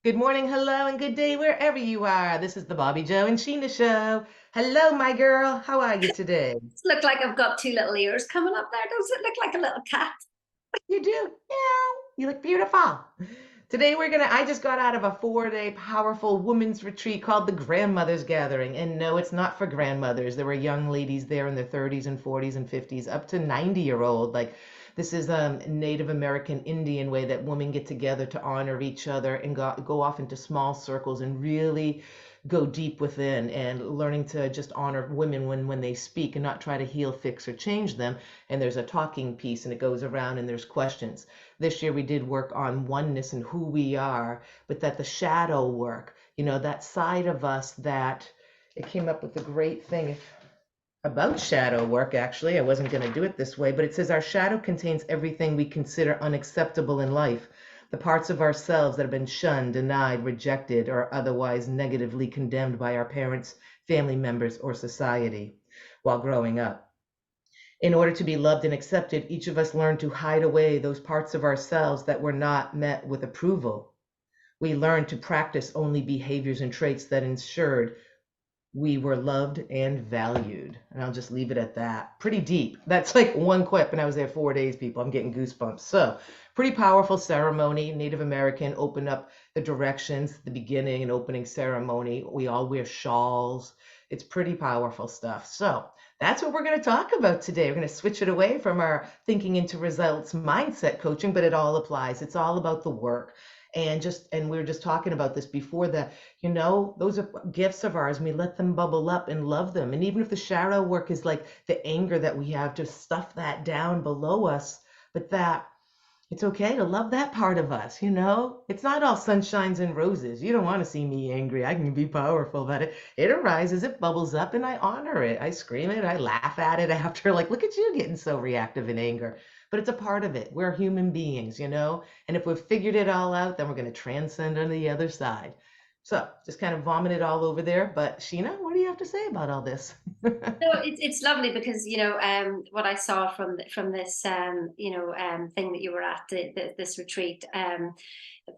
Good morning, hello, and good day wherever you are. This is the Bobbi Jo and Sheena show. Hello, my girl. How are you today? Look like I've got two little ears coming up there. Does it look like a little cat? You do? Yeah. You look beautiful. Today I just got out of a 4-day powerful women's retreat called the Grandmothers Gathering. And no, it's not for grandmothers. There were young ladies there in their 30s and 40s and 50s, up to 90-year-old. Like this is a Native American Indian way that women get together to honor each other and go off into small circles and really go deep within and learning to just honor women when they speak and not try to heal, fix, or change them. And there's a talking piece and it goes around and there's questions. This year we did work on oneness and who we are, but that the shadow work, that side of us that it came up with a great thing about shadow work. Actually, I wasn't going to do it this way, but it says our shadow contains everything we consider unacceptable in life. The parts of ourselves that have been shunned, denied, rejected, or otherwise negatively condemned by our parents, family members, or society while growing up. In order to be loved and accepted, each of us learned to hide away those parts of ourselves that were not met with approval. We learned to practice only behaviors and traits that ensured we were loved and valued. And I'll just leave it at that. Pretty deep. That's like one quip, and I was there 4 days, people. I'm getting goosebumps. So, pretty powerful ceremony. Native American opened up the directions, the beginning and opening ceremony. We all wear shawls. It's pretty powerful stuff. So, that's what we're going to talk about today. We're going to switch it away from our thinking into results mindset coaching, but it all applies. It's all about the work. And we were just talking about this before that, those are gifts of ours and we let them bubble up and love them. And even if the shadow work is like the anger that we have, to stuff that down below us, but that it's okay to love that part of us. It's not all sunshines and roses. You don't want to see me angry. I can be powerful, but it arises, it bubbles up, and I honor it. I scream it, I laugh at it after, like, look at you getting so reactive in anger. But it's a part of it. We're human beings. And if we've figured it all out, then we're going to transcend on the other side. So just kind of vomit it all over there. But Sheena, what do you have to say about all this? No, it's lovely because what I saw from this thing that you were at this retreat.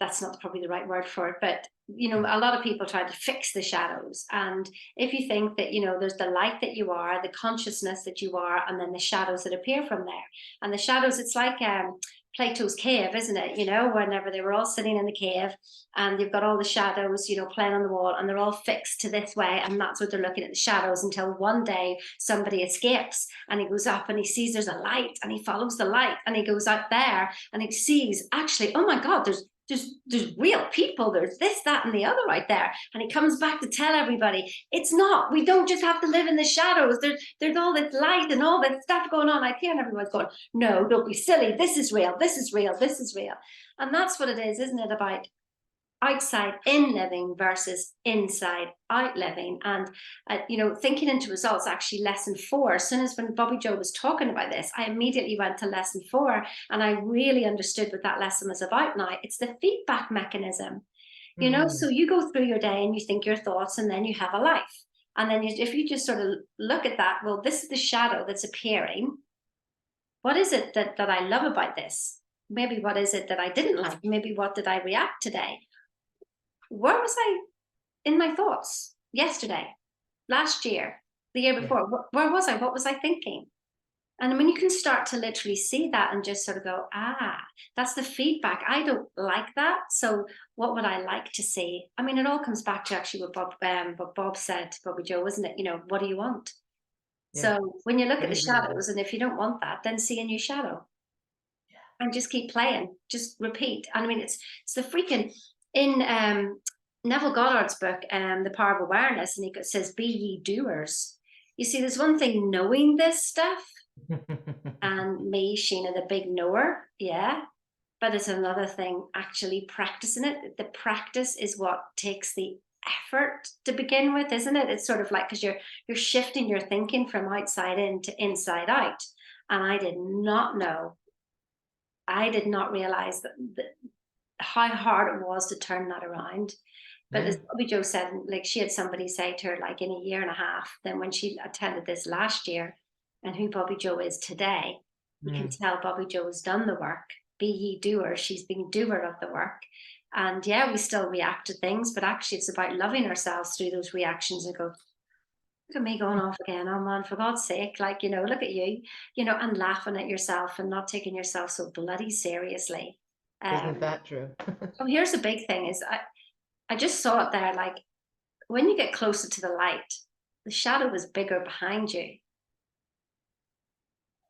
That's not probably the right word for it, but a lot of people try to fix the shadows. And if you think that there's the light that you are, the consciousness that you are, and then the shadows that appear from there. And the shadows, it's like Plato's cave, isn't it? Whenever they were all sitting in the cave, and you've got all the shadows, playing on the wall, and they're all fixed to this way, and that's what they're looking at, the shadows, until one day somebody escapes and he goes up and he sees there's a light and he follows the light and he goes out there and he sees, actually, oh my God, there's real people, there's this, that, and the other right there. And he comes back to tell everybody, it's not, we don't just have to live in the shadows. There's all this light and all this stuff going on out here, and everyone's going, no, don't be silly, this is real, this is real, this is real. And that's what it is, isn't it, about outside in living versus inside out living. And thinking into results, actually lesson 4, as soon as when Bobbi Jo was talking about this, I immediately went to lesson 4, and I really understood what that lesson was about. Now it's the feedback mechanism. So Mm, you go through your day and you think your thoughts, and then you have a life. And then if you just sort of look at that, well, this is the shadow that's appearing. What is it that I love about this? Maybe what is it that I didn't like? Maybe what did I react today? Where was I in my thoughts yesterday, last year, the year yeah. before? Where was I? What was I thinking? And when you can start to literally see that and just sort of go, that's the feedback. I don't like that. So what would I like to see? I mean, it all comes back to actually what Bob said, Bobbi Jo, isn't it? What do you want? Yeah. So when you look at I the agree with shadows, and if you don't want that, then see a new shadow and just keep playing, just repeat. And I mean, it's the freaking in Neville Goddard's book, The Power of Awareness, and he says, "Be ye doers." You see, there's one thing knowing this stuff, you. and me, Sheena, the big knower, yeah. But it's another thing actually practicing it. The practice is what takes the effort to begin with, isn't it? It's sort of like, because you're shifting your thinking from outside in to inside out. And I did not realize that how hard it was to turn that around. But Yeah. as Bobbi Jo said, like, she had somebody say to her, like, in a year and a half, then when she attended this last year, and who Bobbi Jo is today, you can Mm, tell Bobbi Jo has done the work. be ye doers. She's being doer of the work. And yeah, we still react to things, but actually it's about loving ourselves through those reactions and go, look at me going off again. Oh man, for God's sake, like, look at you, and laughing at yourself and not taking yourself so bloody seriously. Isn't Um, that true? oh, here's the big thing is I just saw it there, like when you get closer to the light, the shadow is bigger behind you.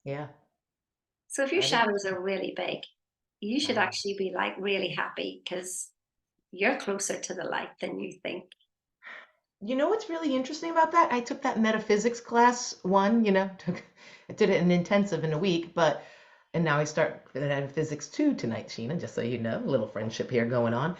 Yeah, So if your that is. shadows are really big, you should Wow. actually be like really happy because you're closer to the light than you think. You know what's really interesting about that? I took that metaphysics class one, I did it in intensive in a week, and now I start metaphysics two tonight, Sheena, just so you know, a little friendship here going on.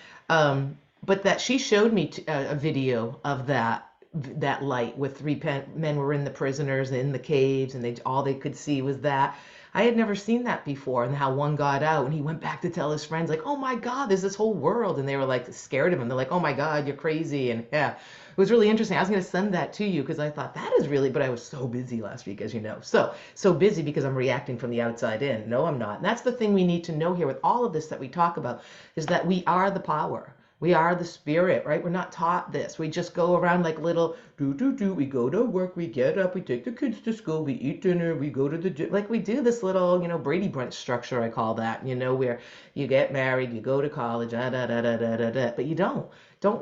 But that she showed me a video of that light with men were in the prisoners in the caves, and all they could see was that. I had never seen that before, and how one got out and he went back to tell his friends, like, "Oh my God, there's this whole world," and they were like scared of him. They're like, "Oh my God, you're crazy," and yeah, it was really interesting. I was going to send that to you because I thought that is really, but I was so busy last week, as you know. So busy because I'm reacting from the outside in. No, I'm not. And that's the thing we need to know here with all of this that we talk about is that we are the power. We are the spirit, right? We're not taught this. We just go around like little do do do. We go to work, we get up, we take the kids to school, we eat dinner, we go to the gym. Like we do this little, Brady Bunch structure, I call that, where you get married, you go to college, da da da da da da da. But you don't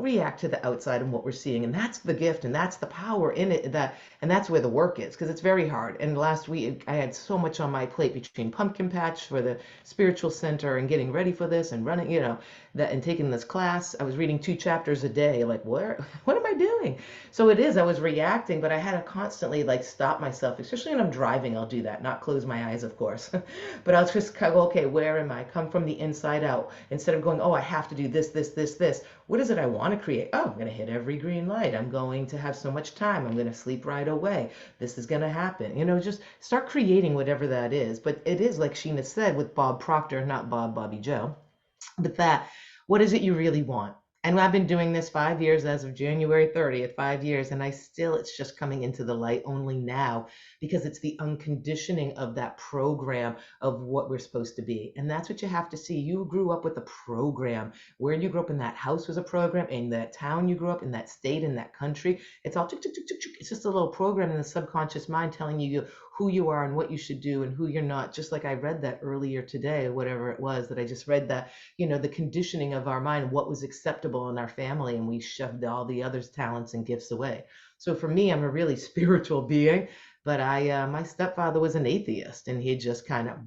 react to the outside and what we're seeing, and that's the gift and that's the power in it, and that's where the work is, because it's very hard. And last week I had so much on my plate between pumpkin patch for the spiritual center and getting ready for this and running, that, and taking this class. I was reading 2 chapters a day, like what am I doing? So it is, I was reacting, but I had to constantly like stop myself, especially when I'm driving. I'll do that, not close my eyes, of course. But I'll just go, okay, where am I? Come from the inside out, instead of going, oh, I have to do this. What is it I want to create? Oh, I'm going to hit every green light. I'm going to have so much time. I'm going to sleep right away. This is going to happen. Just start creating whatever that is. But it is like Sheena said with Bob Proctor, not Bobbi Jo, but what is it you really want? And I've been doing this 5 years as of January 30th, 5 years, and it's just coming into the light only now because it's the unconditioning of that program of what we're supposed to be. And that's what you have to see. You grew up with a program. Where you grew up in that house was a program, in that town you grew up, in that state, in that country. It's all, it's just a little program in the subconscious mind telling you who you are and what you should do and who you're not. Just like I read that earlier today, whatever it was that I just read, that the conditioning of our mind, what was acceptable in our family, and we shoved all the others talents and gifts away. So for me, I'm a really spiritual being, but my stepfather was an atheist, and he just kind of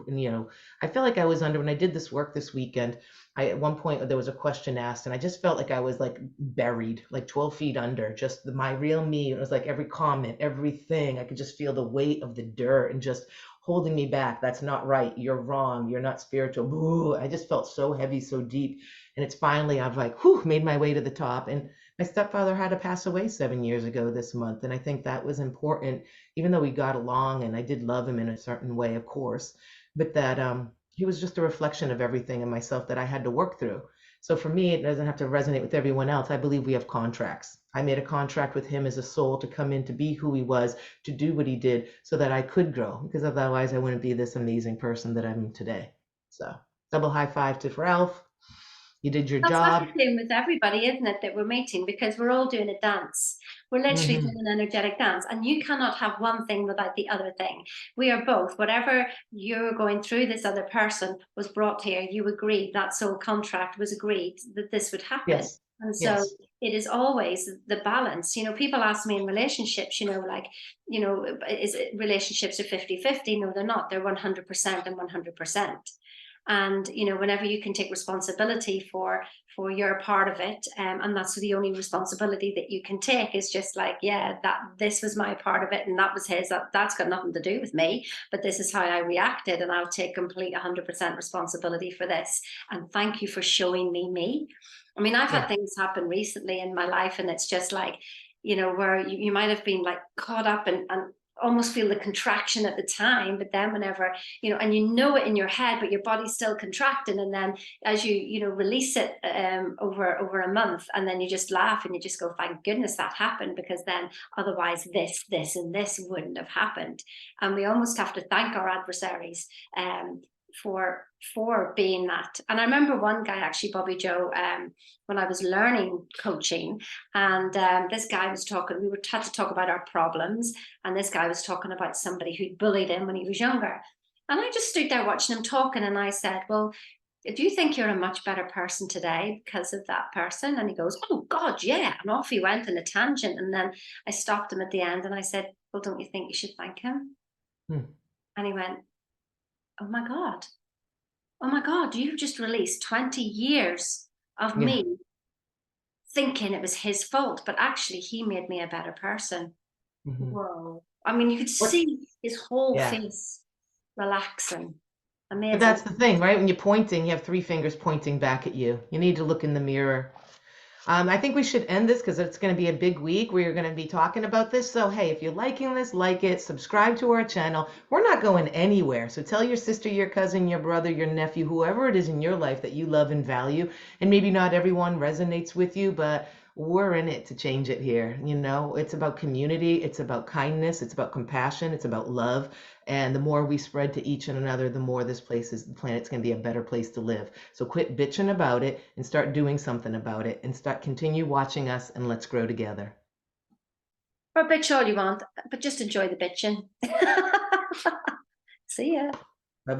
and, I felt like I was under, when I did this work this weekend, at one point there was a question asked, and I just felt like I was like buried like 12 feet under just my real me. It was like every comment, everything, I could just feel the weight of the dirt and just holding me back. That's not right. You're wrong. You're not spiritual. Boo. I just felt so heavy, so deep. And it's finally, I've like, whew, made my way to the top. And my stepfather had to pass away 7 years ago this month. And I think that was important, even though we got along and I did love him in a certain way, of course, but that he was just a reflection of everything in myself that I had to work through. So for me, it doesn't have to resonate with everyone else. I believe we have contracts. I made a contract with him as a soul to come in, to be who he was, to do what he did so that I could grow, because otherwise I wouldn't be this amazing person that I'm today. So double high five to Ralph. You did your That's what job. we're doing with everybody, isn't it? That we're meeting because we're all doing a dance. We're literally Hmm. doing an energetic dance, and you cannot have one thing without the other thing. We are both. Whatever you're going through, this other person was brought here. You agreed, that soul contract was agreed that this would happen. Yes. And so Yes. it is always the balance. People ask me in relationships, like, is it relationships are 50-50? No, they're not. They're 100% and 100%. And whenever you can take responsibility for your part of it, and that's the only responsibility that you can take, is just like, yeah, that this was my part of it and that was his, that's got nothing to do with me, but this is how I reacted, and I'll take complete 100% responsibility for this, and thank you for showing me. I mean, I've had Yeah. things happen recently in my life, and it's just like, where you might have been like caught up and almost feel the contraction at the time, but then whenever, and it in your head, but your body's still contracting, and then as you release it over a month, and then you just laugh and you just go, thank goodness that happened, because then otherwise this and this wouldn't have happened. And we almost have to thank our adversaries, for being that. And I remember one guy, actually, Bobbi Jo, when I was learning coaching, and this guy was talking. We had to talk about our problems, and this guy was talking about somebody who bullied him when he was younger. And I just stood there watching him talking, and I said, "Well, do you think you're a much better person today because of that person?" And he goes, "Oh God, yeah." And off he went in a tangent. And then I stopped him at the end and I said, "Well, don't you think you should thank him?" Hmm. And he went, "Oh my God. Oh my God, you've just released 20 years of Yeah. me thinking it was his fault, but actually he made me a better person." Hmm. Whoa. I mean, you could What? see his whole Yeah. face relaxing. But that's Amazing. the thing, right? When you're pointing, you have three fingers pointing back at you. You need to look in the mirror. I think we should end this because it's going to be a big week. We're going to be talking about this. So, hey, if you're liking this, like it, subscribe to our channel. We're not going anywhere. So tell your sister, your cousin, your brother, your nephew, whoever it is in your life that you love and value. And maybe not everyone resonates with you, but we're in it to change it here. You know, it's about community, it's about kindness, it's about compassion, it's about love. And the more we spread to each and another, the more the planet's going to be a better place to live. So quit bitching about it and start doing something about it and continue watching us and let's grow together. Or bitch all you want, but just enjoy the bitching. See ya.